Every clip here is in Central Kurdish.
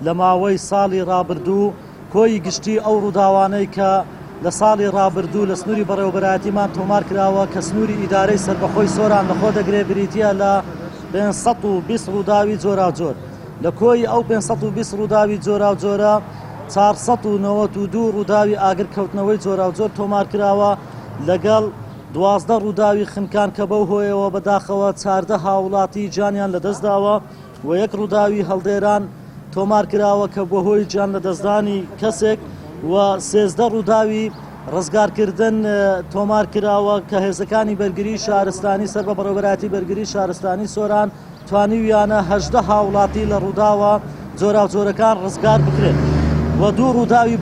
لە ماوەی ساڵی ڕابردوو کۆی گشتی ئەو ڕووداوانەی کە لە ساڵی ڕابردوو لە سنووری بەڕێوەبەرایەتیمان تۆمار کراوە کە سنووری ئیدارەی سەربەخۆی سۆران لەخۆ دەگرێت بریتە لە 520 ڕووداوی جۆراوجۆر. لە کۆی ئەو 520 ڕووداوی جۆراوجۆرە 492 ڕووداوی ئاگرکەوتنەوەی جۆراوجۆر تۆمار کراوە لەگەڵ 12 ڕووداوی خنکان کە بەو هۆیەوە بەداخەوە 14 هاوڵاتی جانیان لەدەستداوە و یەک ڕووداوی هەڵدێران تۆمار کراوە کە بە هۆی جان لەدەستدانی کەسێک و 13 ڕووداوی ڕزگارکردن تۆمار کراوە کە هێزەکانی بەرگری شارستانی سەر بە بەڕێوەبەرایەتی بەرگری شارستانی سۆران توانیویانە 18 هاوڵاتی لە ڕووداوە جۆراوجۆرەکان ڕزگار بکرێت و دوو ڕووداوی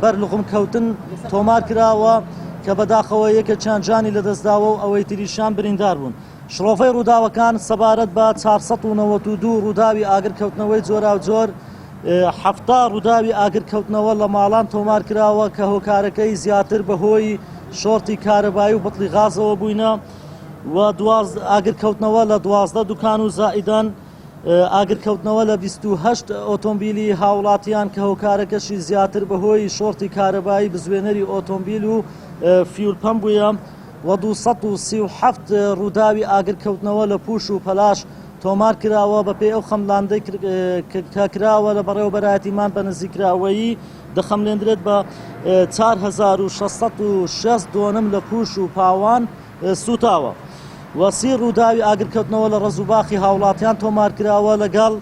بەرلغم کەوتن تۆمار کراوە کە بەداخەوە یەکە چانجانی لەدەستداوە و ئەوەی تریشان بریندار بوون. شرۆفەی ڕووداوەکان سەبارەت بە 492 ڕووداوی ئاگرکەوتنەوەی جۆراوجۆر 7 ڕووداوی ئاگرکەوتنەوە لە ماڵان تۆمار کراوە کە هۆکارەکەی زیاتر بەهۆی شۆرتی کارەبایی و بەتڵی غازەوە بووینە و ئاگرکەوتنەوە لە 12 دوکان و زائیدان ئاگرکەوتنەوە لە 28 ئۆتۆمبیلی هاوڵاتیان کە هۆکارەکەشی زیاتر بەهۆی شۆرتی کارەبایی بزوێنەری ئۆتۆمبیل و فیول پەمپ بووە و 237 ڕووداوی ئاگرکەوتنەوە لە پوش و پەلاش تۆمار کراوە بەپێی ئەو خەملاندەی کە کراوە لە بەڕێوەبەرایەتیمان بە نزیکراوەیی دەخەملێندرێت بە 4606 دۆنم لە پوش و پاوان سوتاوە و 30 ڕووداوی ئاگرکەوتنەوە لە ڕێزوباخی هاوڵاتیان تۆمار کراوە لەگەڵ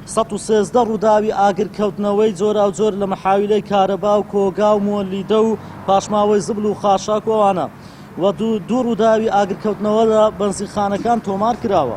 113 ڕووداوی ئاگرکەوتنەوەی جۆراوجۆر لە مەحاویلەی کارەبا و کۆگا و مۆلیدە و پاشماوەی زبل و خاشاک وانە و دوو ڕووداوی ئاگرکەوتنەوە لە بەنزیخانەکان تۆمار کراوە.